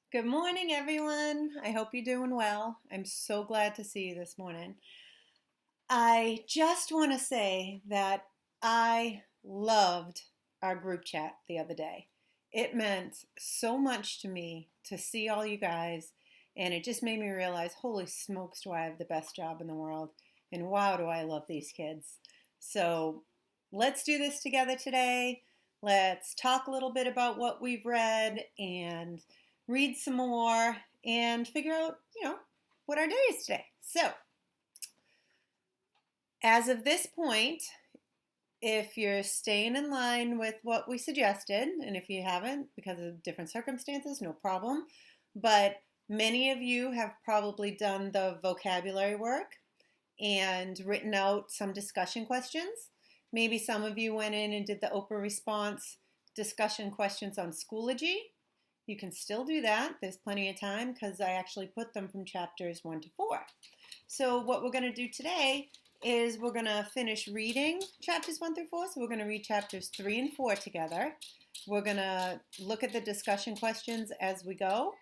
Good morning, everyone. I hope you're doing well. I'm so glad to see you this morning. I just want to say that I loved our group chat the other day. It meant so much to me to see all you guys, and it just made me realize, holy smokes, do I have the best job in the world, and wow, do I love these kids. So let's do this together today. Let's talk a little bit about what we've read and read some more and figure out, what our day is today. So, as of this point, if you're staying in line with what we suggested, and if you haven't because of different circumstances, no problem. But many of you have probably done the vocabulary work and written out some discussion questions. Maybe some of you went in and did the open response discussion questions on Schoology. You can still do that. There's plenty of time because I actually put them from chapters 1 to 4. So what we're going to do today is we're going to finish reading chapters 1 through 4. So we're going to read chapters 3 and 4 together. We're going to look at the discussion questions as we go.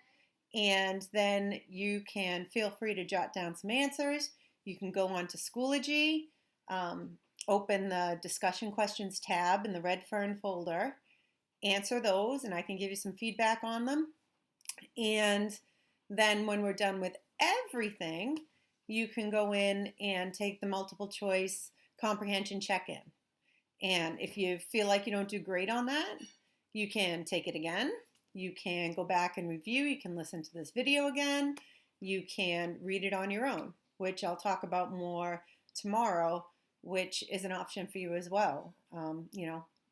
And then you can feel free to jot down some answers. You can go on to Schoology, open the discussion questions tab in the Red Fern folder, answer those, and I can give you some feedback on them. And then when we're done with everything, you can go in and take the multiple choice comprehension check-in. And if you feel like you don't do great on that, you can take it again. You can go back and review. You can listen to this video again. You can read it on your own, which I'll talk about more tomorrow, which is an option for you as well.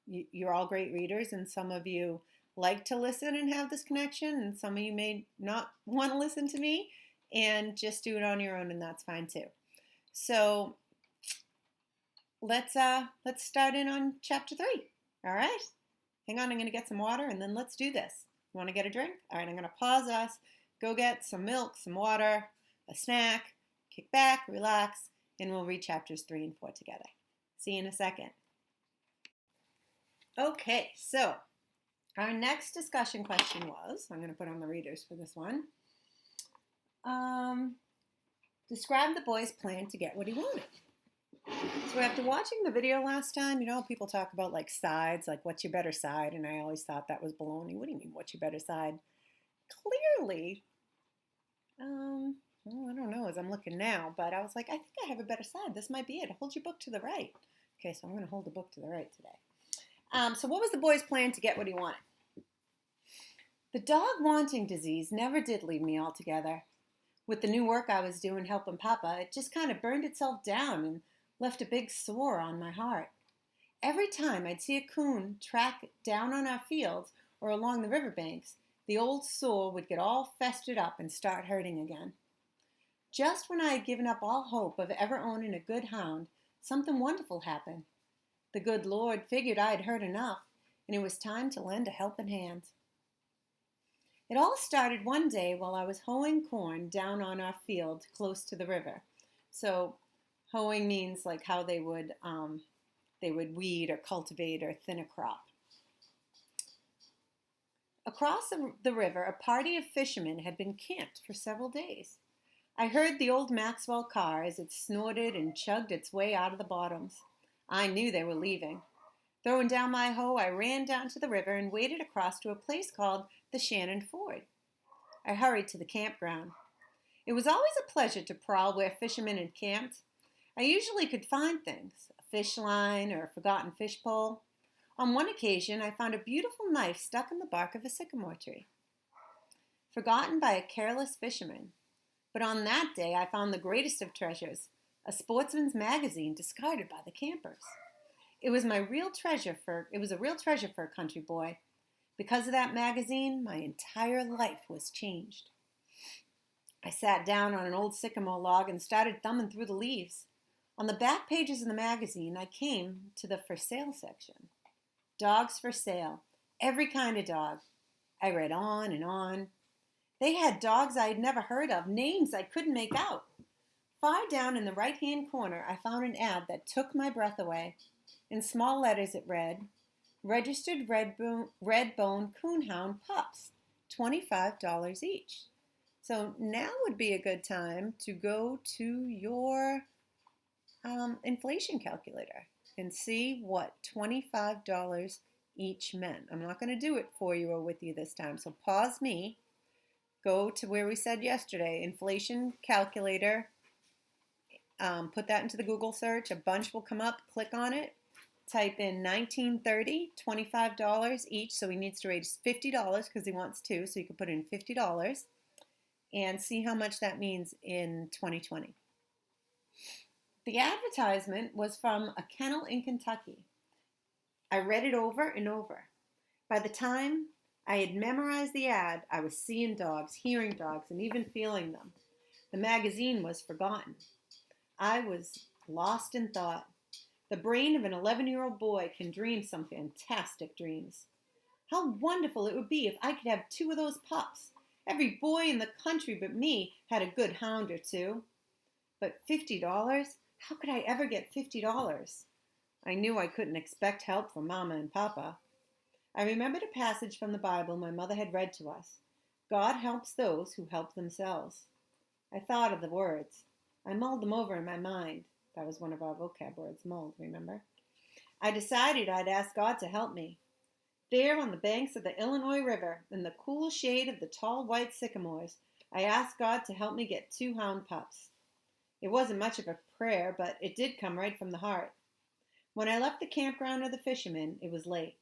You're all great readers, and some of you like to listen and have this connection, and some of you may not want to listen to me and just do it on your own, and that's fine too. So let's start in on chapter 3. All right, hang on, I'm going to get some water, and then let's do this. You want to get a drink? All right, I'm going to pause us, go get some milk, some water, a snack, kick back, relax, and we'll read chapters 3 and 4 together. See you in a second. Okay, so our next discussion question was, I'm going to put on the readers for this one. Describe the boy's plan to get what he wanted. So after watching the video last time, people talk about like sides, like what's your better side, and I always thought that was baloney. What do you mean, what's your better side? Clearly, well, I don't know as I'm looking now, but I was like, I think I have a better side. This might be it. Hold your book to the right. Okay, so I'm going to hold the book to the right today. So what was the boy's plan to get what he wanted? The dog wanting disease never did leave me altogether. With the new work I was doing helping Papa, it just kind of burned itself down and left a big sore on my heart. Every time I'd see a coon track down on our fields or along the riverbanks, the old sore would get all festered up and start hurting again. Just when I had given up all hope of ever owning a good hound, something wonderful happened. The good Lord figured I had heard enough, and it was time to lend a helping hand. It all started one day while I was hoeing corn down on our field close to the river. So hoeing means like how they would weed or cultivate or thin a crop. Across the river, a party of fishermen had been camped for several days. I heard the old Maxwell car as it snorted and chugged its way out of the bottoms. I knew they were leaving. Throwing down my hoe, I ran down to the river and waded across to a place called the Shannon Ford. I hurried to the campground. It was always a pleasure to prowl where fishermen had camped. I usually could find things, a fish line or a forgotten fish pole. On one occasion, I found a beautiful knife stuck in the bark of a sycamore tree, forgotten by a careless fisherman. But on that day, I found the greatest of treasures, a sportsman's magazine discarded by the campers. It was a real treasure for a country boy. Because of that magazine, my entire life was changed. I sat down on an old sycamore log and started thumbing through the leaves. On the back pages of the magazine, I came to the for sale section. Dogs for sale, every kind of dog. I read on and on. They had dogs I had never heard of, names I couldn't make out. Far down in the right-hand corner, I found an ad that took my breath away. In small letters it read, Registered red-bone coonhound pups, $25 each. So now would be a good time to go to your inflation calculator and see what $25 each meant. I'm not going to do it for you or with you this time. So pause me, go to where we said yesterday, inflation calculator, put that into the Google search. A bunch will come up. Click on it. Type in 1930, $25 each. So he needs to raise $50 because he wants two. So you can put in $50 and see how much that means in 2020. The advertisement was from a kennel in Kentucky. I read it over and over. By the time I had memorized the ad, I was seeing dogs, hearing dogs, and even feeling them. The magazine was forgotten. I was lost in thought. The brain of an 11-year-old boy can dream some fantastic dreams. How wonderful it would be if I could have two of those pups. Every boy in the country but me had a good hound or two. But $50? How could I ever get $50? I knew I couldn't expect help from Mama and Papa. I remembered a passage from the Bible my mother had read to us. God helps those who help themselves. I thought of the words. I mulled them over in my mind. That was one of our vocab words, mulled, remember? I decided I'd ask God to help me. There on the banks of the Illinois River, in the cool shade of the tall white sycamores, I asked God to help me get two hound pups. It wasn't much of a prayer, but it did come right from the heart. When I left the campground of the fishermen, it was late.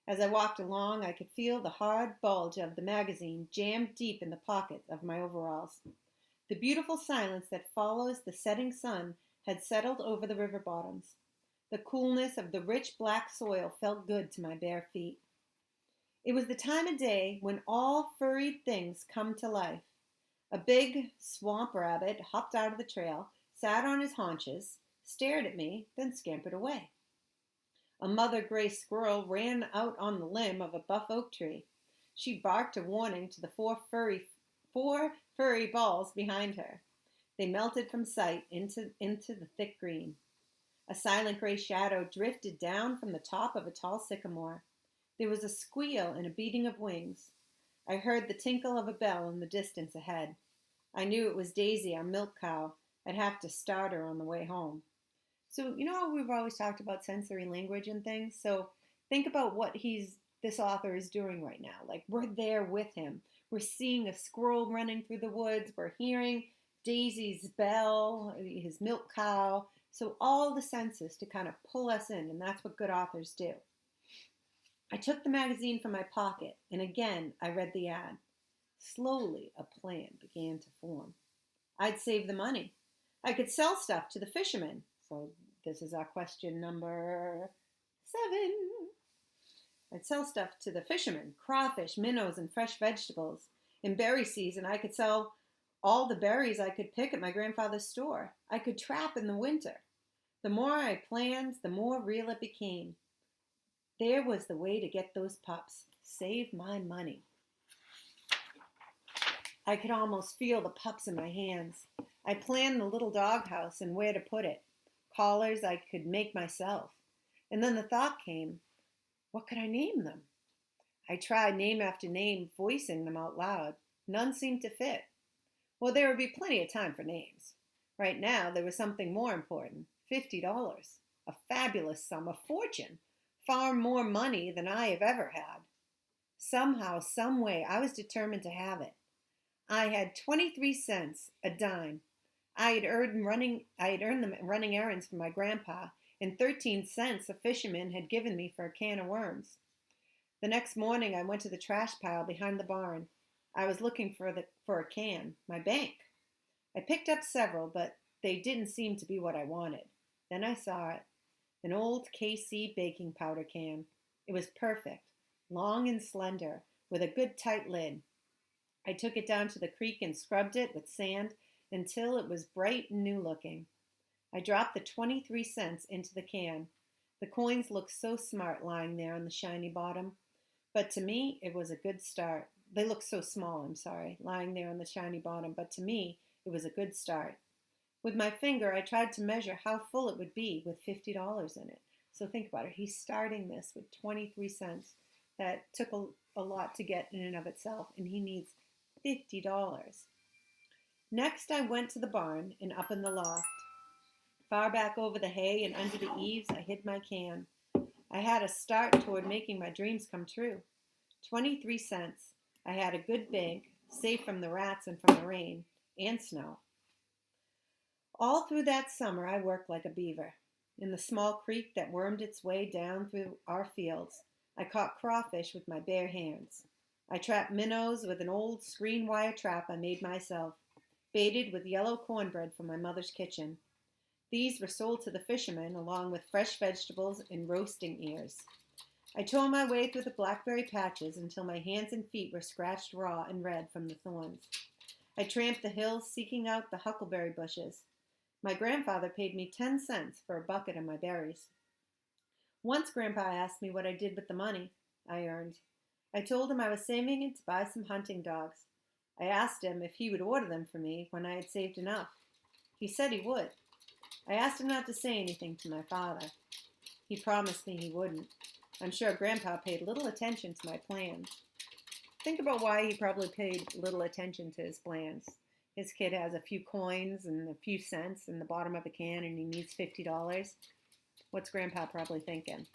As I walked along, I could feel the hard bulge of the magazine jammed deep in the pockets of my overalls. The beautiful silence that follows the setting sun had settled over the river bottoms. The coolness of the rich black soil felt good to my bare feet. It was the time of day when all furried things come to life. A big swamp rabbit hopped out of the trail, sat on his haunches, stared at me, then scampered away. A mother gray squirrel ran out on the limb of a buff oak tree. She barked a warning to the four furry balls behind her. They melted from sight into the thick green. A silent gray shadow drifted down from the top of a tall sycamore. There was a squeal and a beating of wings. I heard the tinkle of a bell in the distance ahead. I knew it was Daisy, our milk cow. I'd have to start her on the way home. So, you know how we've always talked about sensory language and things? So think about what this author is doing right now. Like, we're there with him. We're seeing a squirrel running through the woods. We're hearing Daisy's bell, his milk cow. So all the senses to kind of pull us in, and that's what good authors do. I took the magazine from my pocket, and again I read the ad. Slowly, a plan began to form. I'd save the money. I could sell stuff to the fishermen. So this is our question number 7. I'd sell stuff to the fishermen, crawfish, minnows, and fresh vegetables. In berry season, I could sell all the berries I could pick at my grandfather's store. I could trap in the winter. The more I planned, the more real it became. There was the way to get those pups. Save my money. I could almost feel the pups in my hands. I planned the little doghouse and where to put it. Collars I could make myself. And then the thought came, what could I name them? I tried name after name, voicing them out loud. None seemed to fit. Well, there would be plenty of time for names. Right now, there was something more important. $50. A fabulous sum, a fortune. Far more money than I have ever had. Somehow, some way, I was determined to have it. I had 23 cents, a dime. I had earned them running errands for my grandpa, and 13 cents a fisherman had given me for a can of worms. The next morning, I went to the trash pile behind the barn. I was looking for a can, my bank. I picked up several, but they didn't seem to be what I wanted. Then I saw it. An old KC baking powder can. It was perfect, long and slender, with a good tight lid. I took it down to the creek and scrubbed it with sand until it was bright and new looking. I dropped the 23 cents into the can. The coins looked so smart lying there on the shiny bottom. But to me, it was a good start. They looked so small, lying there on the shiny bottom. But to me, it was a good start. With my finger, I tried to measure how full it would be with $50 in it. So think about it. He's starting this with 23 cents. that took a lot to get in and of itself, and he needs $50. Next, I went to the barn and up in the loft. Far back over the hay and under the eaves, I hid my can. I had a start toward making my dreams come true. 23 cents. I had a good bank, safe from the rats and from the rain and snow. All through that summer, I worked like a beaver. In the small creek that wormed its way down through our fields, I caught crawfish with my bare hands. I trapped minnows with an old screen wire trap I made myself, baited with yellow cornbread from my mother's kitchen. These were sold to the fishermen along with fresh vegetables and roasting ears. I tore my way through the blackberry patches until my hands and feet were scratched raw and red from the thorns. I tramped the hills seeking out the huckleberry bushes. My grandfather paid me 10 cents for a bucket of my berries. Once Grandpa asked me what I did with the money I earned. I told him I was saving it to buy some hunting dogs. I asked him if he would order them for me when I had saved enough. He said he would. I asked him not to say anything to my father. He promised me he wouldn't. I'm sure Grandpa paid little attention to my plans. Think about why he probably paid little attention to his plans. His kid has a few coins and a few cents in the bottom of a can and he needs $50. What's Grandpa probably thinking?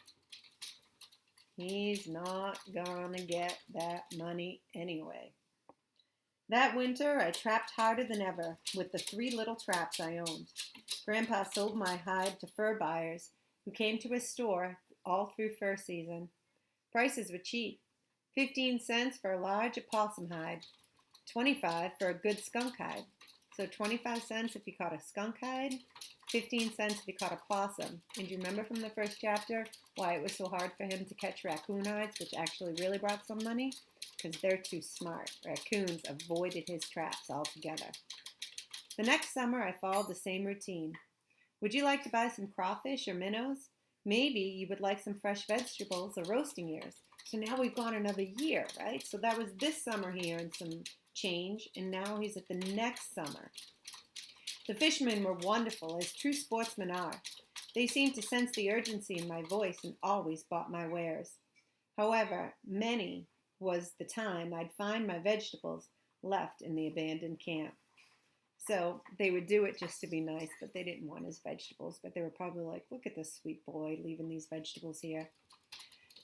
He's not gonna get that money anyway. That winter, I trapped harder than ever with the 3 little traps I owned. Grandpa sold my hide to fur buyers who came to his store all through fur season. Prices were cheap. 15 cents for a large opossum hide, 25 for a good skunk hide. So 25 cents if you caught a skunk hide, 15 cents if you caught a possum. And do you remember from the first chapter why it was so hard for him to catch raccoon hides, which actually really brought some money? Because they're too smart. Raccoons avoided his traps altogether. The next summer, I followed the same routine. Would you like to buy some crawfish or minnows? Maybe you would like some fresh vegetables or roasting ears. So now we've gone another year, right? So that was this summer he earned some change, and now he's at the next summer. The fishermen were wonderful, as true sportsmen are. They seemed to sense the urgency in my voice and always bought my wares. However, many was the time I'd find my vegetables left in the abandoned camp. So they would do it just to be nice, but they didn't want his vegetables. But they were probably like, look at this sweet boy leaving these vegetables here.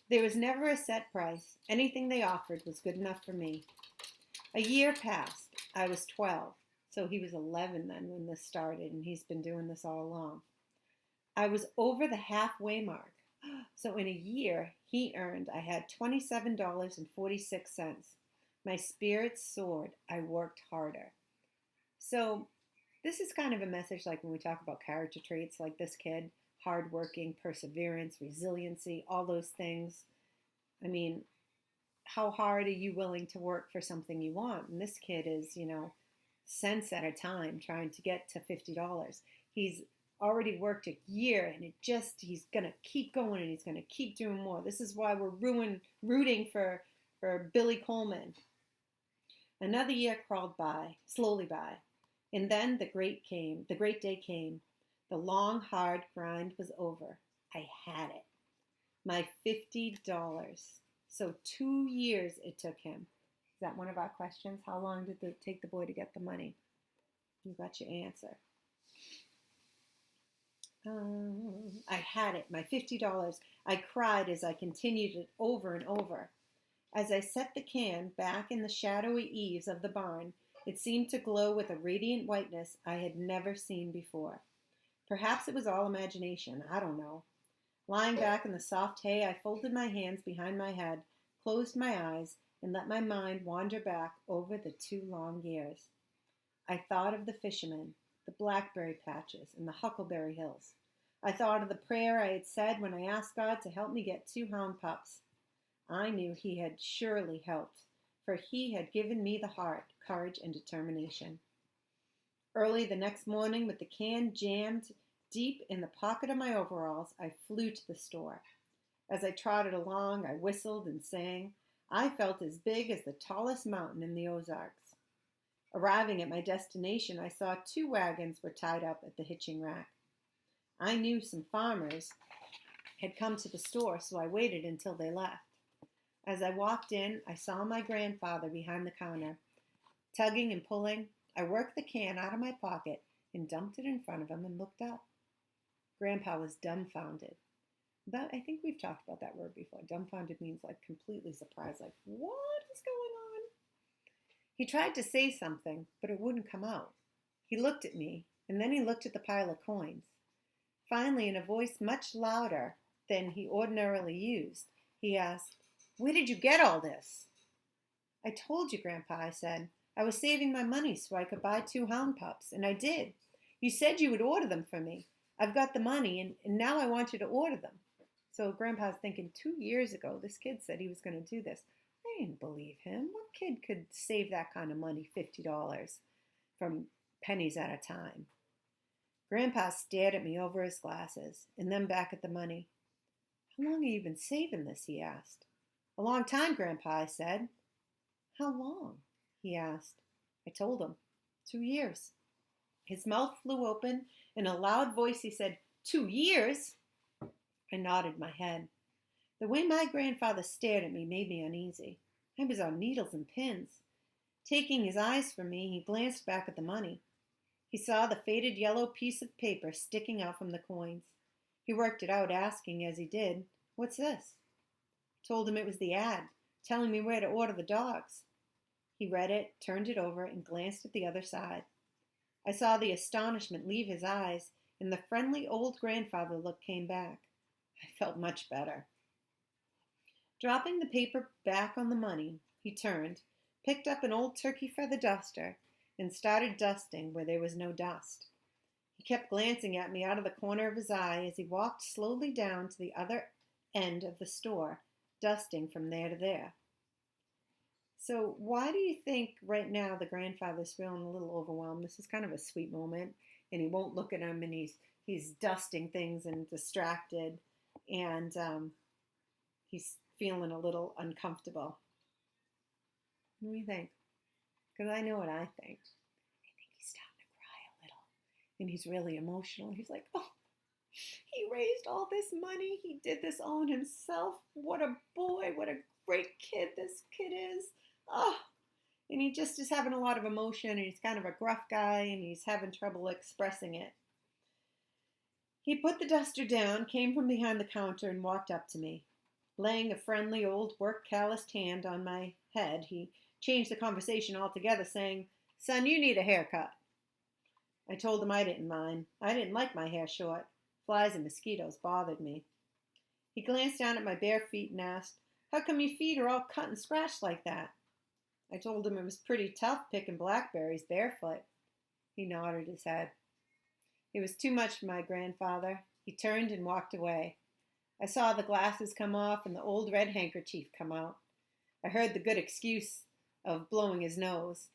There was never a set price. Anything they offered was good enough for me. A year passed. I was 12. So he was 11 then when this started, and he's been doing this all along. I was over the halfway mark. So in a year, I had $27.46. My spirits soared. I worked harder. So this is kind of a message like when we talk about character traits like this kid, hardworking, perseverance, resiliency, all those things. I mean, how hard are you willing to work for something you want? And this kid is, cents at a time trying to get to $50. He's already worked a year and he's going to keep going and he's going to keep doing more. This is why we're rooting for Billy Coleman. Another year crawled by, slowly by. And then the great day came. The long, hard grind was over. I had it. My $50. So 2 years it took him. Is that one of our questions? How long did it take the boy to get the money? You got your answer. I had it, my $50. I cried as I continued it over and over. As I set the can back in the shadowy eaves of the barn, it seemed to glow with a radiant whiteness I had never seen before. Perhaps it was all imagination, I don't know. Lying back in the soft hay, I folded my hands behind my head, closed my eyes, and let my mind wander back over the 2 long years. I thought of the fishermen, the blackberry patches, and the huckleberry hills. I thought of the prayer I had said when I asked God to help me get 2 hound pups. I knew he had surely helped, for he had given me the heart, courage, and determination. Early the next morning, with the can jammed deep in the pocket of my overalls, I flew to the store. As I trotted along, I whistled and sang. I felt as big as the tallest mountain in the Ozarks. Arriving at my destination, I saw 2 wagons were tied up at the hitching rack. I knew some farmers had come to the store, so I waited until they left. As I walked in, I saw my grandfather behind the counter. Tugging and pulling, I worked the can out of my pocket and dumped it in front of him and looked up. Grandpa was dumbfounded. But I think we've talked about that word before. Dumbfounded means like completely surprised, like, what is going on? He tried to say something, but it wouldn't come out. He looked at me, and then he looked at the pile of coins. Finally, in a voice much louder than he ordinarily used, he asked, "Where did you get all this?" "I told you, Grandpa," I said. "I was saving my money so I could buy 2 hound pups, and I did. You said you would order them for me. I've got the money, and now I want you to order them." So Grandpa's thinking, 2 years ago, this kid said he was going to do this. I didn't believe him. What kid could save that kind of money, $50, from pennies at a time? Grandpa stared at me over his glasses and then back at the money. "How long have you been saving this?" he asked. "A long time, Grandpa," I said. "How long?" he asked. I told him. 2 years. His mouth flew open. In a loud voice he said, 2 years? I nodded my head. The way my grandfather stared at me made me uneasy. I was on needles and pins. Taking his eyes from me, he glanced back at the money. He saw the faded yellow piece of paper sticking out from the coins. He worked it out, asking as he did, "What's this?" I told him it was the ad, telling me where to order the dogs. He read it, turned it over, and glanced at the other side. I saw the astonishment leave his eyes, and the friendly old grandfather look came back. I felt much better. Dropping the paper back on the money, he turned, picked up an old turkey feather duster, and started dusting where there was no dust. He kept glancing at me out of the corner of his eye as he walked slowly down to the other end of the store, dusting from there to there. So why do you think right now the grandfather's feeling a little overwhelmed? This is kind of a sweet moment, and he won't look at him, and he's dusting things and distracted, and he's feeling a little uncomfortable. What do you think? Because I know what I think. I think he's starting to cry a little, and he's really emotional. He's like, "Oh, he raised all this money. He did this all on himself. What a boy. What a great kid this kid is. Oh." And he just is having a lot of emotion, and he's kind of a gruff guy, and he's having trouble expressing it. He put the duster down, came from behind the counter, and walked up to me. Laying a friendly old work-calloused hand on my head, he changed the conversation altogether, saying, "Son, you need a haircut." I told him I didn't mind. I didn't like my hair short. Flies and mosquitoes bothered me. He glanced down at my bare feet and asked, "How come your feet are all cut and scratched like that?" I told him it was pretty tough picking blackberries barefoot. He nodded his head. It was too much for my grandfather. He turned and walked away. I saw the glasses come off and the old red handkerchief come out. I heard the good excuse of blowing his nose.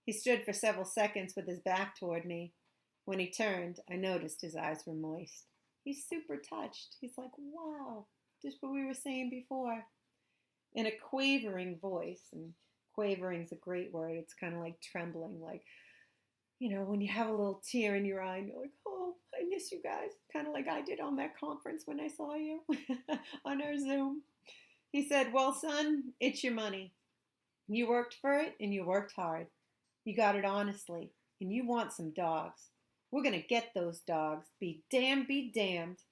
He stood for several seconds with his back toward me. When he turned, I noticed his eyes were moist. He's super touched. He's like, "Wow, just what we were saying before." In a quavering voice, and quavering's a great word. It's kind of like trembling, like, when you have a little tear in your eye and you're like, "Oh, I miss you guys." Kind of like I did on that conference when I saw you on our Zoom. He said, "Well, son, it's your money. You worked for it and you worked hard. You got it honestly, and you want some dogs. We're going to get those dogs. Be damned, be damned."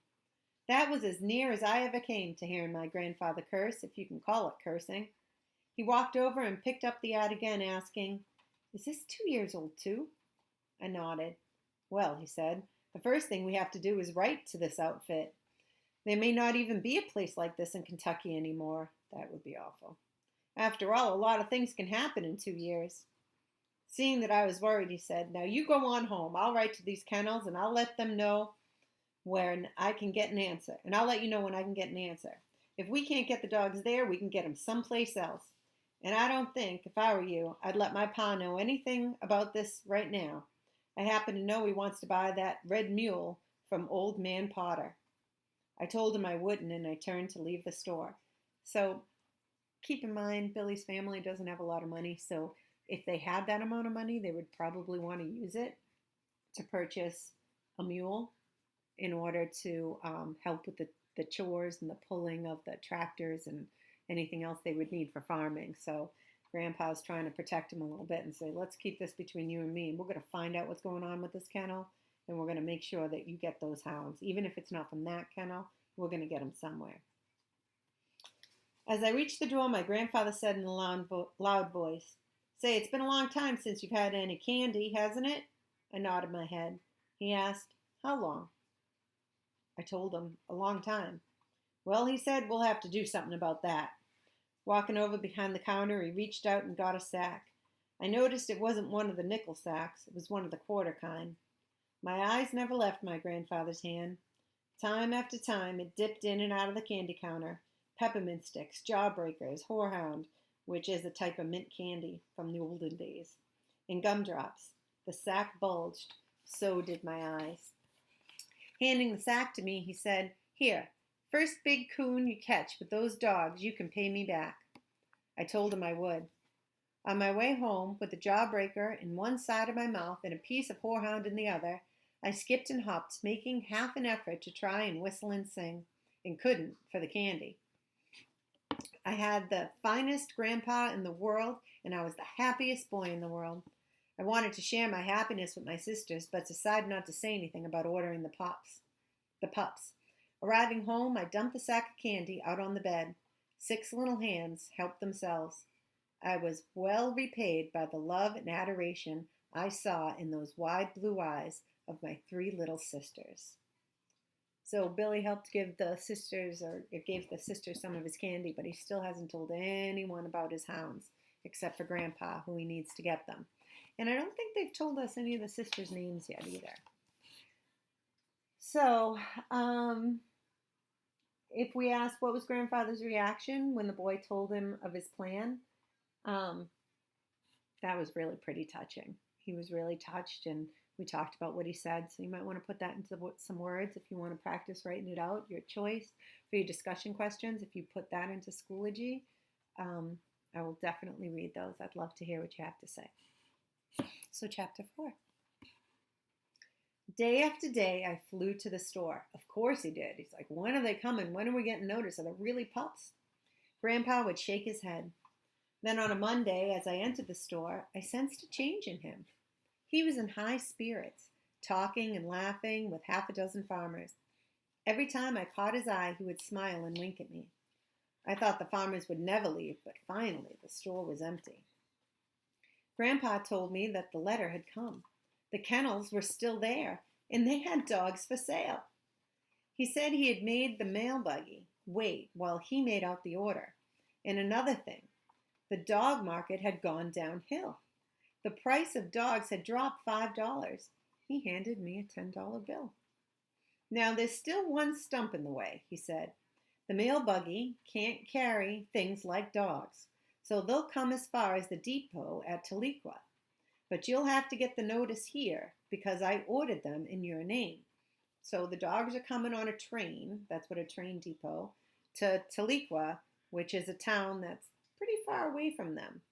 That was as near as I ever came to hearing my grandfather curse, if you can call it cursing. He walked over and picked up the ad again, asking, "Is this 2 years old too?" I nodded. "Well," he said, "the first thing we have to do is write to this outfit. There may not even be a place like this in Kentucky anymore. That would be awful. After all, a lot of things can happen in 2 years." Seeing that I was worried, he said, "Now you go on home. I'll write to these kennels and I'll let them know when I can get an answer. And I'll let you know when I can get an answer. If we can't get the dogs there, we can get them someplace else. And I don't think, if I were you, I'd let my pa know anything about this right now. I happen to know he wants to buy that red mule from old man Potter." I told him I wouldn't, and I turned to leave the store. So keep in mind, Billy's family doesn't have a lot of money, so if they had that amount of money, they would probably want to use it to purchase a mule in order to help with the chores and the pulling of the tractors and anything else they would need for farming. So Grandpa's trying to protect him a little bit and say, let's keep this between you and me. We're going to find out what's going on with this kennel, and we're going to make sure that you get those hounds. Even if it's not from that kennel, we're going to get them somewhere. As I reached the door, my grandfather said in a loud voice, "Say, it's been a long time since you've had any candy, hasn't it?" I nodded my head. He asked, "How long?" I told him, "A long time." "Well," he said, "we'll have to do something about that." Walking over behind the counter, he reached out and got a sack. I noticed it wasn't one of the nickel sacks. It was one of the quarter kind. My eyes never left my grandfather's hand. Time after time, it dipped in and out of the candy counter. Peppermint sticks, jawbreakers, horehound, which is a type of mint candy from the olden days, and gumdrops. The sack bulged. So did my eyes. Handing the sack to me, he said, "Here, first big coon you catch with those dogs, you can pay me back." I told him I would. On my way home, with the jawbreaker in one side of my mouth and a piece of horehound in the other, I skipped and hopped, making half an effort to try and whistle and sing, and couldn't for the candy. I had the finest grandpa in the world, and I was the happiest boy in the world. I wanted to share my happiness with my sisters, but decided not to say anything about ordering the pups. Arriving home, I dumped the sack of candy out on the bed. 6 little hands helped themselves. I was well repaid by the love and adoration I saw in those wide blue eyes of my 3 little sisters. So Billy helped gave the sisters some of his candy, but he still hasn't told anyone about his hounds, except for Grandpa, who he needs to get them. And I don't think they've told us any of the sisters' names yet either. So, if we ask what was Grandfather's reaction when the boy told him of his plan, that was really pretty touching. He was really touched, and we talked about what he said. So you might want to put that into some words if you want to practice writing it out. Your choice for your discussion questions. If you put that into Schoology, I will definitely read those. I'd love to hear what you have to say. So chapter 4. Day after day, I flew to the store. Of course he did. He's like, when are they coming? When are we getting notice? Are they really pups? Grandpa would shake his head. Then on a Monday, as I entered the store, I sensed a change in him. He was in high spirits, talking and laughing with half a dozen farmers. Every time I caught his eye, he would smile and wink at me. I thought the farmers would never leave, but finally the store was empty. Grandpa told me that the letter had come. The kennels were still there, and they had dogs for sale. He said he had made the mail buggy wait while he made out the order. And another thing, the dog market had gone downhill. The price of dogs had dropped $5. He handed me a $10 bill. Now there's still one stump in the way, he said. The mail buggy can't carry things like dogs, so they'll come as far as the depot at Tahlequah. But you'll have to get the notice here because I ordered them in your name. So the dogs are coming on a train, that's what a train depot, to Tahlequah, which is a town that's pretty far away from them.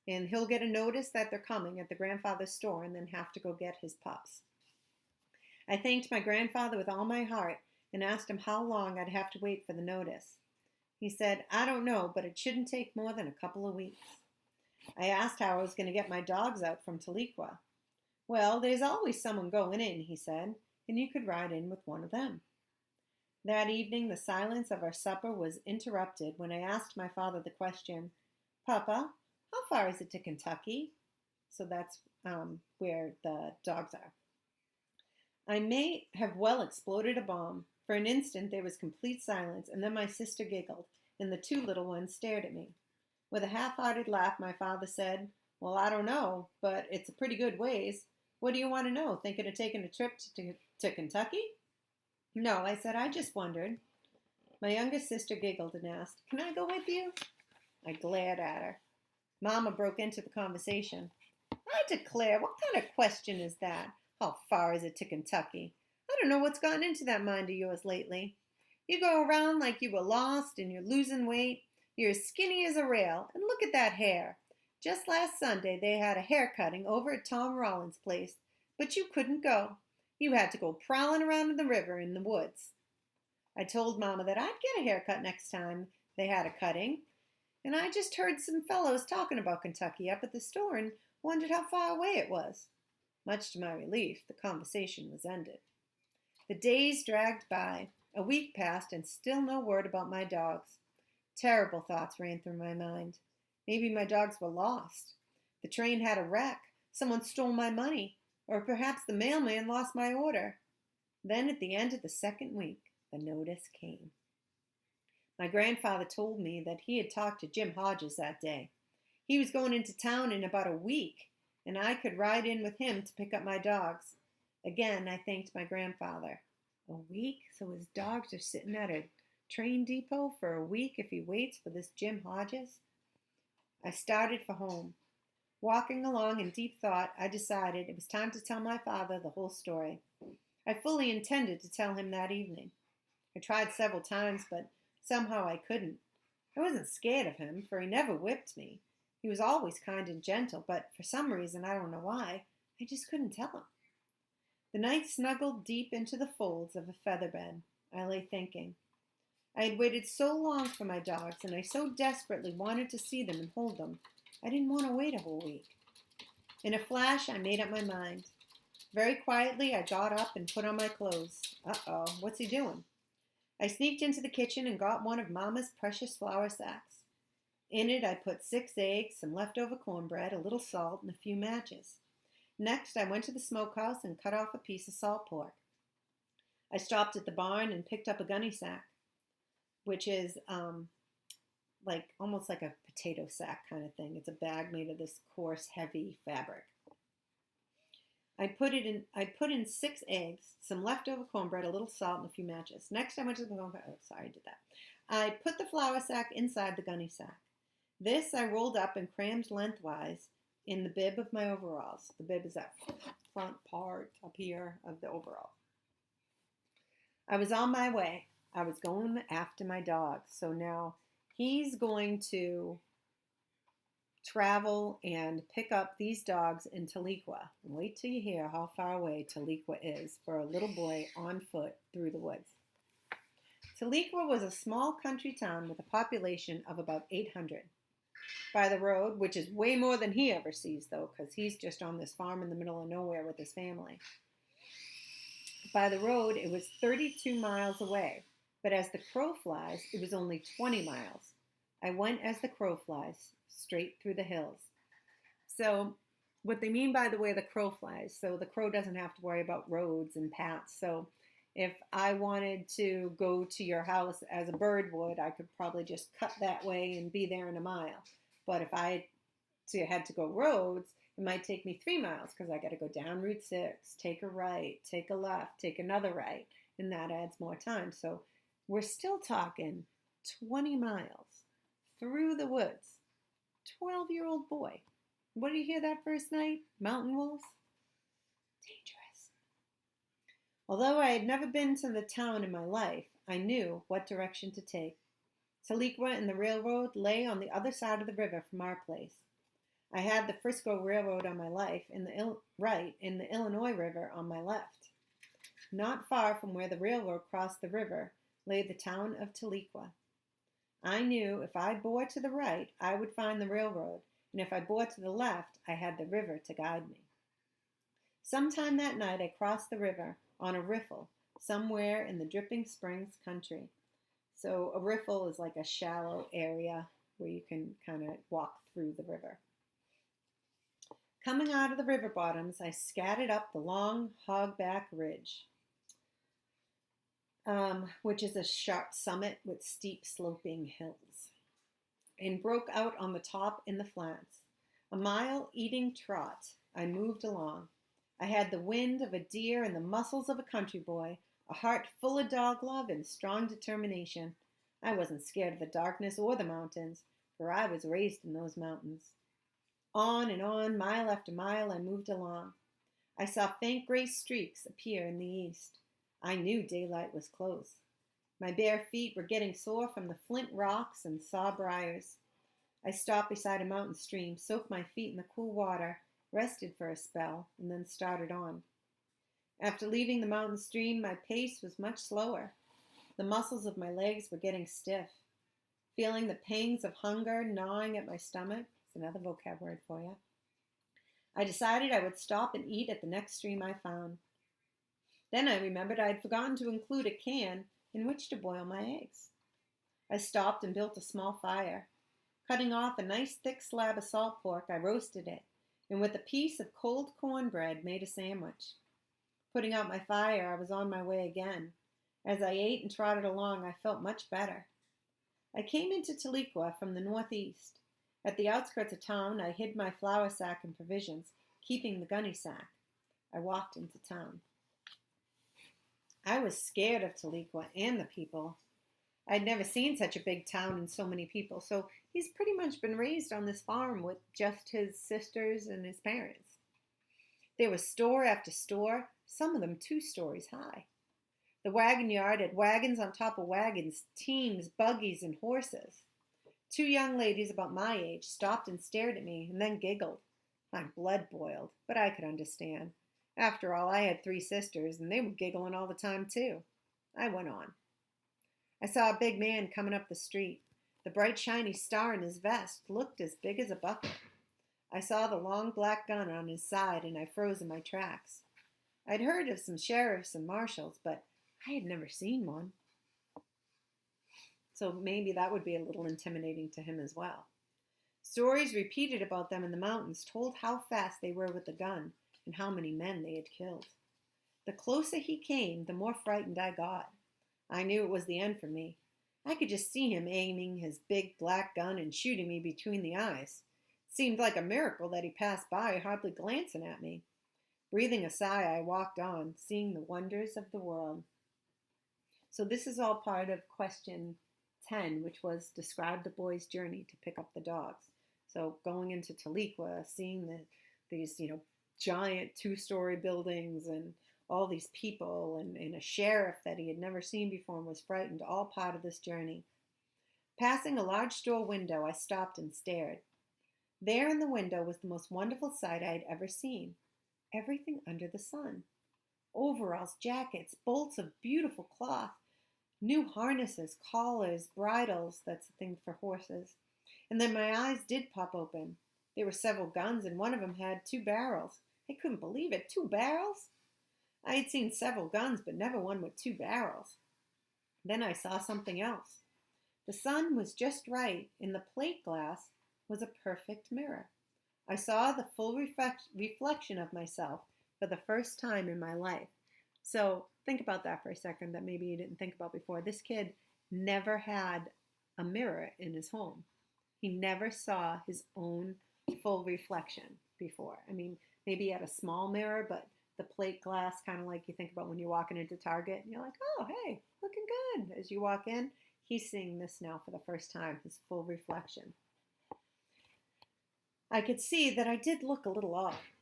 And he'll get a notice that they're coming at the grandfather's store and then have to go get his pups. I thanked my grandfather with all my heart and asked him how long I'd have to wait for the notice. He said, "I don't know, but it shouldn't take more than a couple of weeks." I asked how I was going to get my dogs out from Tahlequah. "Well, there's always someone going in," he said, "and you could ride in with one of them." That evening, the silence of our supper was interrupted when I asked my father the question, "Papa, how far is it to Kentucky?" So that's where the dogs are. I may have well exploded a bomb. For an instant there was complete silence, and then my sister giggled, and the 2 little ones stared at me. With a half-hearted laugh, my father said, "Well, I don't know, but it's a pretty good ways. What do you want to know? Thinking of taking a trip to Kentucky?" "No," I said, "I just wondered." My youngest sister giggled and asked, "Can I go with you?" I glared at her. Mama broke into the conversation. "I declare, what kind of question is that? How far is it to Kentucky? I don't know what's gotten into that mind of yours lately. You go around like you were lost and you're losing weight. You're as skinny as a rail, and look at that hair. Just last Sunday they had a hair cutting over at Tom Rollins' place, but you couldn't go. You had to go prowling around in the river in the woods." I told Mama that I'd get a haircut next time they had a cutting, And I just heard some fellows talking about Kentucky up at the store and wondered how far away it was. Much to my relief, the conversation was ended. The days dragged by. A week passed and still no word about my dogs. Terrible thoughts ran through my mind. Maybe my dogs were lost. The train had a wreck. Someone stole my money. Or perhaps the mailman lost my order. Then at the end of the second week, the notice came. My grandfather told me that he had talked to Jim Hodges that day. He was going into town in about a week, and I could ride in with him to pick up my dogs. Again, I thanked my grandfather. A week? So his dogs are sitting at a train depot for a week if he waits for this Jim Hodges? I started for home. Walking along in deep thought, I decided it was time to tell my father the whole story. I fully intended to tell him that evening. I tried several times, but somehow I couldn't. I wasn't scared of him, for he never whipped me. He was always kind and gentle, but for some reason, I don't know why, I just couldn't tell him. The night snuggled deep into the folds of a feather bed. I lay thinking. I had waited so long for my dogs, and I so desperately wanted to see them and hold them. I didn't want to wait a whole week. In a flash, I made up my mind. Very quietly, I got up and put on my clothes. Uh-oh, what's he doing? I sneaked into the kitchen and got one of Mama's precious flour sacks. In it, I put 6 eggs, some leftover cornbread, a little salt, and a few matches. Next, I went to the smokehouse and cut off a piece of salt pork. I stopped at the barn and picked up a gunny sack, which is almost like a potato sack kind of thing. It's a bag made of this coarse, heavy fabric. I put in 6 eggs, some leftover cornbread, a little salt, and a few matches. Next, I went to the I did that. I put the flour sack inside the gunny sack. This I rolled up and crammed lengthwise in the bib of my overalls. The bib is that front part up here of the overall. I was on my way. I was going after my dog. So now he's going to travel and pick up these dogs in Tahlequah. Wait till you hear how far away Tahlequah is for a little boy on foot through the woods. Tahlequah was a small country town with a population of about 800. By the road, which is way more than he ever sees, though, because he's just on this farm in the middle of nowhere with his family. By the road, it was 32 miles away, but as the crow flies, it was only 20 miles. I went as the crow flies, straight through the hills. So what they mean by the way the crow flies, so the crow doesn't have to worry about roads and paths. So if I wanted to go to your house as a bird would, I could probably just cut that way and be there in a mile. But if I had to go roads, it might take me 3 miles because I got to go down Route 6, take a right, take a left, take another right, and that adds more time. So we're still talking 20 miles through the woods. 12-year-old boy. What did you hear that first night? Mountain wolves? Dangerous. Although I had never been to the town in my life, I knew what direction to take. Tahlequah and the railroad lay on the other side of the river from our place. I had the Frisco Railroad on my right and the Illinois River on my left. Not far from where the railroad crossed the river lay the town of Tahlequah. I knew if I bore to the right, I would find the railroad, and if I bore to the left, I had the river to guide me. Sometime that night, I crossed the river on a riffle somewhere in the Dripping Springs country. So a riffle is like a shallow area where you can kind of walk through the river. Coming out of the river bottoms, I scattered up the long hogback ridge, which is a sharp summit with steep sloping hills, and broke out on the top in the flats. A mile eating trot, I moved along. I had the wind of a deer and the muscles of a country boy, a heart full of dog love and strong determination. I wasn't scared of the darkness or the mountains, for I was raised in those mountains. On and on, mile after mile, I moved along. I saw faint gray streaks appear in the east. I knew daylight was close. My bare feet were getting sore from the flint rocks and saw briars. I stopped beside a mountain stream, soaked my feet in the cool water, rested for a spell, and then started on. After leaving the mountain stream, my pace was much slower. The muscles of my legs were getting stiff. feeling the pangs of hunger gnawing at my stomach. It's another vocab word for you. I decided I would stop and eat at the next stream I found. Then I remembered I had forgotten to include a can in which to boil my eggs. I stopped and built a small fire. Cutting off a nice thick slab of salt pork, I roasted it, and with a piece of cold cornbread made a sandwich. Putting out my fire, I was on my way again. As I ate and trotted along, I felt much better. I came into Tahlequah from the northeast. At the outskirts of town, I hid my flour sack and provisions, keeping the gunny sack. I walked into town. I was scared of Tahlequah and the people. I'd never seen such a big town and so many people, so he's pretty much been raised on this farm with just his sisters and his parents. There was store after store, some of them 2 stories high. The wagon yard had wagons on top of wagons, teams, buggies, and horses. 2 young ladies about my age stopped and stared at me and then giggled. My blood boiled, but I could understand. After all, I had 3 sisters, and they were giggling all the time, too. I went on. I saw a big man coming up the street. The bright, shiny star in his vest looked as big as a bucket. I saw the long black gun on his side, and I froze in my tracks. I'd heard of some sheriffs and marshals, but I had never seen one. So maybe that would be a little intimidating to him as well. Stories repeated about them in the mountains told how fast they were with the gun and how many men they had killed. The closer he came, the more frightened I got. I knew it was the end for me. I could just see him aiming his big black gun and shooting me between the eyes. It seemed like a miracle that he passed by, hardly glancing at me. Breathing a sigh, I walked on, seeing the wonders of the world. So this is all part of question 10, which was describe the boy's journey to pick up the dogs. So going into Tahlequah, seeing these giant 2-story buildings and all these people and a sheriff that he had never seen before and was frightened, all part of this journey. Passing a large store window, I stopped and stared. There in the window was the most wonderful sight I had ever seen. Everything under the sun. Overalls, jackets, bolts of beautiful cloth, new harnesses, collars, bridles, that's the thing for horses. And then my eyes did pop open. There were several guns, and one of them had 2 barrels. I couldn't believe it. 2 barrels? I had seen several guns, but never one with 2 barrels. Then I saw something else. The sun was just right, and the plate glass was a perfect mirror. I saw the full reflection of myself for the first time in my life. So think about that for a second, that maybe you didn't think about before. This kid never had a mirror in his home. He never saw his own full reflection before. I mean, maybe he had a small mirror, but the plate glass, kind of like you think about when you're walking into Target and you're like, oh, hey, looking good. As you walk in, he's seeing this now for the first time, his full reflection. I could see that I did look a little off.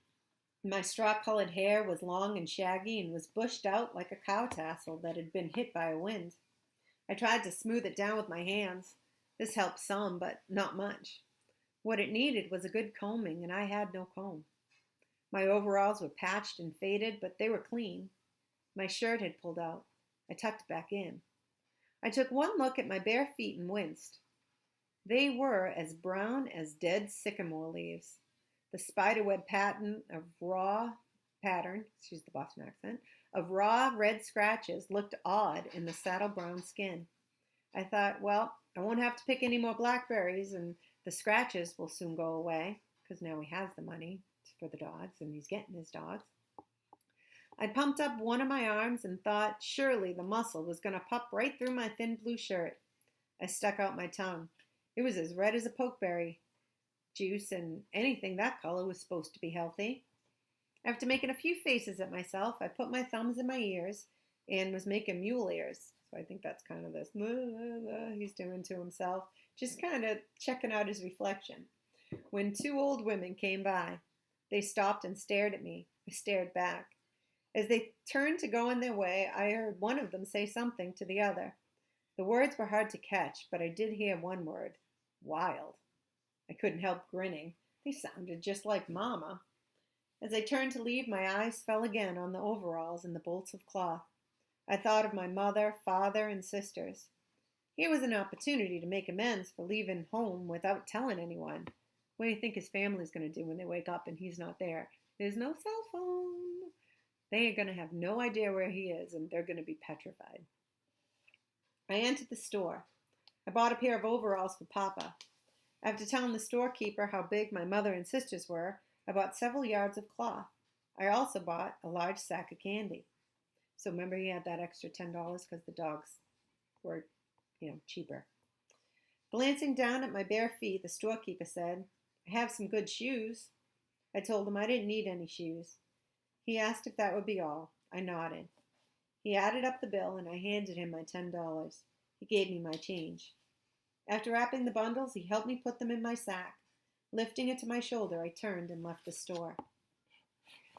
My straw-colored hair was long and shaggy and was bushed out like a cow tassel that had been hit by a wind. I tried to smooth it down with my hands. This helped some, but not much. What it needed was a good combing, and I had no comb. My overalls were patched and faded, but they were clean. My shirt had pulled out. I tucked it back in. I took one look at my bare feet and winced. They were as brown as dead sycamore leaves. The spiderweb pattern of raw red scratches looked odd in the saddle brown skin. I thought, well, I won't have to pick any more blackberries, and the scratches will soon go away, because now he has the money for the dogs, and he's getting his dogs. I pumped up one of my arms and thought surely the muscle was going to pop right through my thin blue shirt. I stuck out my tongue. It was as red as a pokeberry juice, and anything that color was supposed to be healthy. After making a few faces at myself, I put my thumbs in my ears and was making mule ears. So I think that's kind of this he's doing to himself, just kind of checking out his reflection. When 2 old women came by, they stopped and stared at me. I stared back. As they turned to go on their way, I heard one of them say something to the other. The words were hard to catch, but I did hear one word, wild. I couldn't help grinning. They sounded just like Mama. As I turned to leave, my eyes fell again on the overalls and the bolts of cloth. I thought of my mother, father, and sisters. Here was an opportunity to make amends for leaving home without telling anyone. What do you think his family's going to do when they wake up and he's not there? There's no cell phone. They are going to have no idea where he is, and they're going to be petrified. I entered the store. I bought a pair of overalls for Papa. After telling the storekeeper how big my mother and sisters were, I bought several yards of cloth. I also bought a large sack of candy. So remember, he had that extra $10 because the dogs were, cheaper. Glancing down at my bare feet, the storekeeper said, "I have some good shoes." I told him I didn't need any shoes. He asked if that would be all. I nodded. He added up the bill, and I handed him my $10. He gave me my change. After wrapping the bundles, he helped me put them in my sack. Lifting it to my shoulder, I turned and left the store.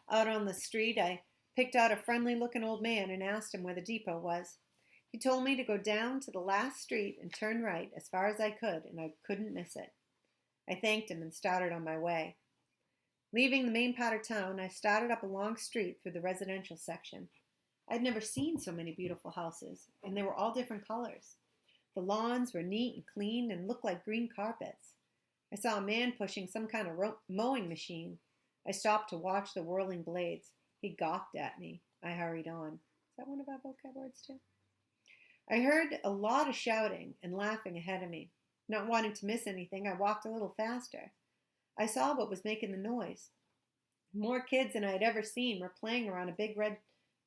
Out on the street, I picked out a friendly-looking old man and asked him where the depot was. He told me to go down to the last street and turn right as far as I could, and I couldn't miss it. I thanked him and started on my way. Leaving the main part of town, I started up a long street through the residential section. I'd never seen so many beautiful houses, and they were all different colors. The lawns were neat and clean and looked like green carpets. I saw a man pushing some kind of mowing machine. I stopped to watch the whirling blades. He gawked at me. I hurried on. Is that one of our vocab words too? I heard a lot of shouting and laughing ahead of me. Not wanting to miss anything, I walked a little faster. I saw what was making the noise. More kids than I had ever seen were playing around a big red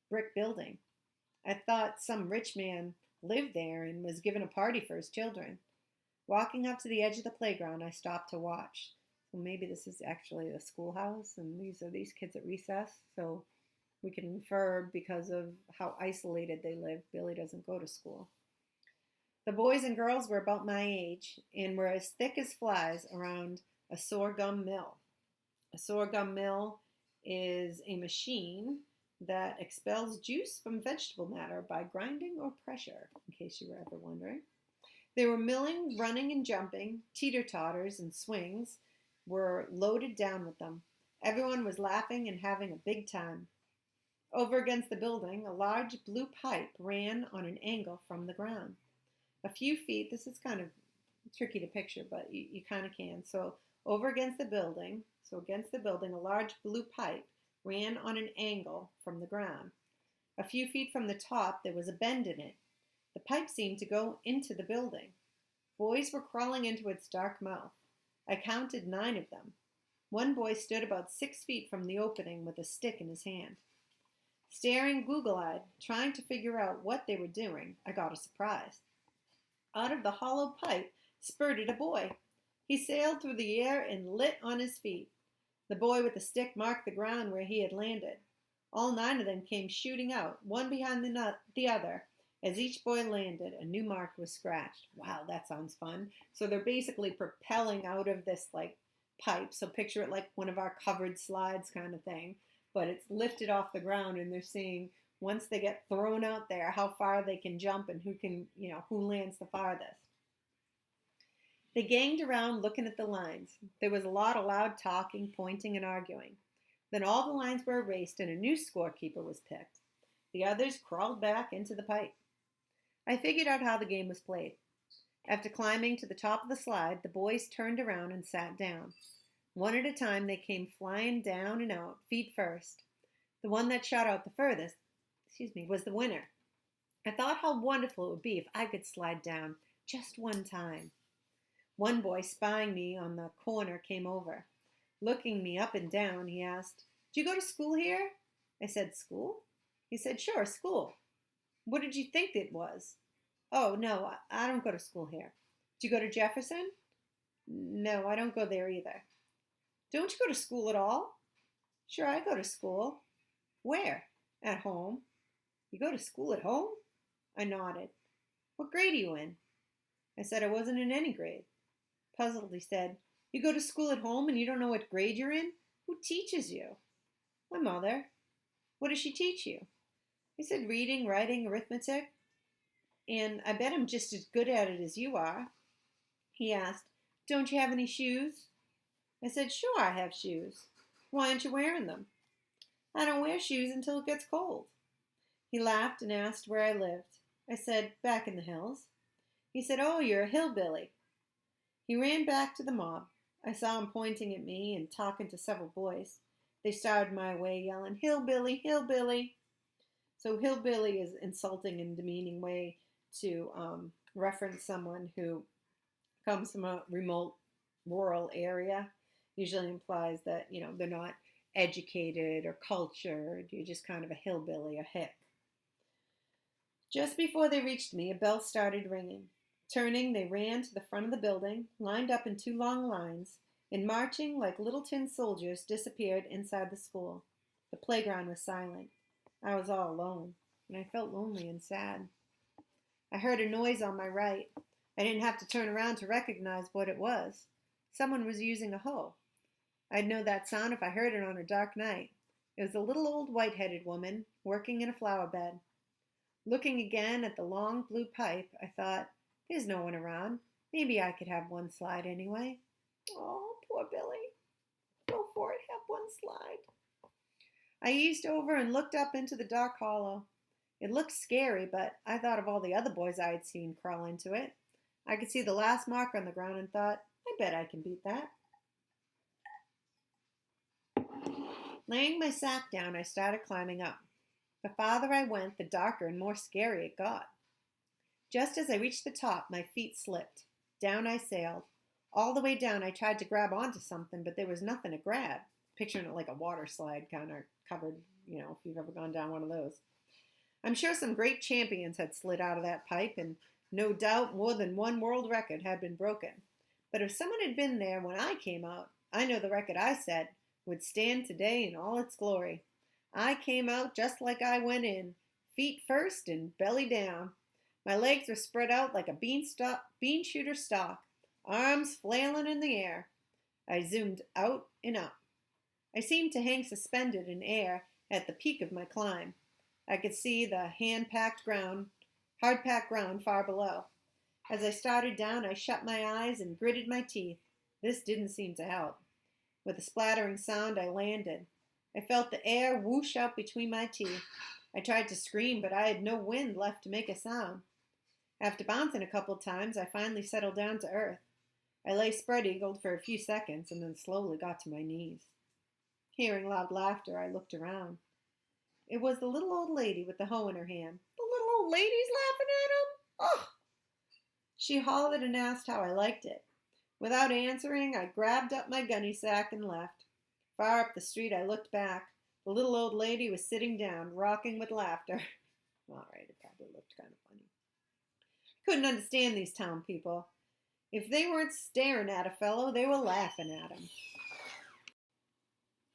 brick building. I thought some rich man lived there and was giving a party for his children. Walking up to the edge of the playground, I stopped to watch. So maybe this is actually the schoolhouse, and these are these kids at recess. So we can infer, because of how isolated they live, Billy doesn't go to school. The boys and girls were about my age and were as thick as flies around a sorghum mill. A sorghum mill is a machine that expels juice from vegetable matter by grinding or pressure, in case you were ever wondering. They were milling, running, and jumping. Teeter-totters and swings were loaded down with them. Everyone was laughing and having a big time. Over against the building, a large blue pipe ran on an angle from the ground. A few feet, this is kind of tricky to picture, but you kind of can. So against the building, a large blue pipe ran on an angle from the ground. A few feet from the top, there was a bend in it. The pipe seemed to go into the building. Boys were crawling into its dark mouth. I counted 9 of them. One boy stood about 6 feet from the opening with a stick in his hand. Staring goggle-eyed, trying to figure out what they were doing, I got a surprise. Out of the hollow pipe spurted a boy. He sailed through the air and lit on his feet. The boy with the stick marked the ground where he had landed. All 9 of them came shooting out, one behind the other. As each boy landed, a new mark was scratched. Wow, that sounds fun. So they're basically propelling out of this pipe. So picture it like one of our covered slides kind of thing. But it's lifted off the ground, and they're seeing, once they get thrown out there, how far they can jump and who lands the farthest. They ganged around looking at the lines. There was a lot of loud talking, pointing, and arguing. Then all the lines were erased and a new scorekeeper was picked. The others crawled back into the pipe. I figured out how the game was played. After climbing to the top of the slide, the boys turned around and sat down. One at a time, they came flying down and out, feet first. The one that shot out the furthest, was the winner. I thought how wonderful it would be if I could slide down just one time. One boy, spying me on the corner, came over. Looking me up and down, he asked, "Do you go to school here?" I said, "School?" He said, "Sure, school." "What did you think it was?" "Oh, no, I don't go to school here." "Do you go to Jefferson?" "No, I don't go there either." "Don't you go to school at all?" "Sure, I go to school." "Where?" "At home." "You go to school at home?" I nodded. "What grade are you in?" I said I wasn't in any grade. Puzzled, he said, "You go to school at home and you don't know what grade you're in? Who teaches you?" "My mother." "What does she teach you?" I said reading, writing, arithmetic. "And I bet I'm just as good at it as you are." He asked, "Don't you have any shoes?" I said, "Sure, I have shoes." "Why aren't you wearing them?" "I don't wear shoes until it gets cold." He laughed and asked where I lived. I said, "Back in the hills." He said, "Oh, you're a hillbilly." He ran back to the mob. I saw him pointing at me and talking to several boys. They started my way, yelling, "Hillbilly, hillbilly." So hillbilly is insulting and demeaning way to reference someone who comes from a remote rural area. Usually implies that, they're not educated or cultured. You're just kind of a hillbilly, a hick. Just before they reached me, a bell started ringing. Turning, they ran to the front of the building, lined up in two long lines, and marching like little tin soldiers disappeared inside the school. The playground was silent. I was all alone, and I felt lonely and sad. I heard a noise on my right. I didn't have to turn around to recognize what it was. Someone was using a hoe. I'd know that sound if I heard it on a dark night. It was a little old white-headed woman working in a flower bed. Looking again at the long blue pipe, I thought, there's no one around. Maybe I could have one slide anyway. Oh, poor Billy. Go for it, have one slide. I eased over and looked up into the dark hollow. It looked scary, but I thought of all the other boys I had seen crawl into it. I could see the last mark on the ground and thought, I bet I can beat that. Laying my sack down, I started climbing up. The farther I went, the darker and more scary it got. Just as I reached the top, my feet slipped. Down I sailed. All the way down, I tried to grab onto something, but there was nothing to grab. Picturing it like a water slide, kind of covered, if you've ever gone down one of those. I'm sure some great champions had slid out of that pipe, and no doubt more than one world record had been broken. But if someone had been there when I came out, I know the record I set would stand today in all its glory. I came out just like I went in, feet first and belly down. My legs were spread out like a bean shooter stalk, arms flailing in the air. I zoomed out and up. I seemed to hang suspended in air at the peak of my climb. I could see the hard-packed ground far below. As I started down, I shut my eyes and gritted my teeth. This didn't seem to help. With a splattering sound, I landed. I felt the air whoosh out between my teeth. I tried to scream, but I had no wind left to make a sound. After bouncing a couple times, I finally settled down to earth. I lay spread-eagled for a few seconds and then slowly got to my knees. Hearing loud laughter, I looked around. It was the little old lady with the hoe in her hand. The little old lady's laughing at him? Oh! She hollered and asked how I liked it. Without answering, I grabbed up my gunny sack and left. Far up the street, I looked back. The little old lady was sitting down, rocking with laughter. All right, it probably looked kind of funny. Couldn't understand these town people. If they weren't staring at a fellow, they were laughing at him.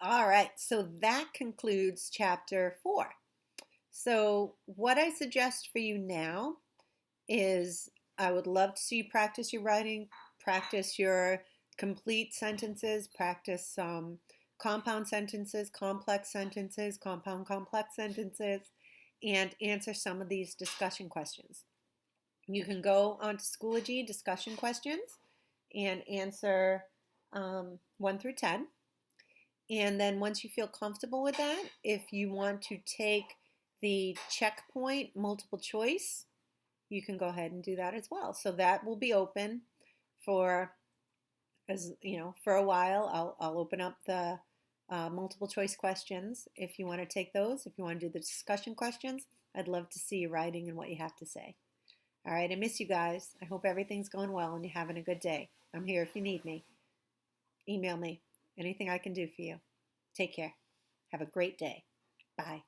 All right, so that concludes chapter 4. So what I suggest for you now is I would love to see you practice your writing, practice your complete sentences, practice compound sentences, complex sentences, compound complex sentences, and answer some of these discussion questions. You can go onto Schoology discussion questions and answer 1 through 10. And then once you feel comfortable with that, if you want to take the checkpoint multiple choice, you can go ahead and do that as well. So that will be open for a while. I'll open up the multiple choice questions if you want to take those. If you want to do the discussion questions, I'd love to see you writing and what you have to say. All right, I miss you guys. I hope everything's going well and you're having a good day. I'm here if you need me. Email me. Anything I can do for you. Take care. Have a great day. Bye.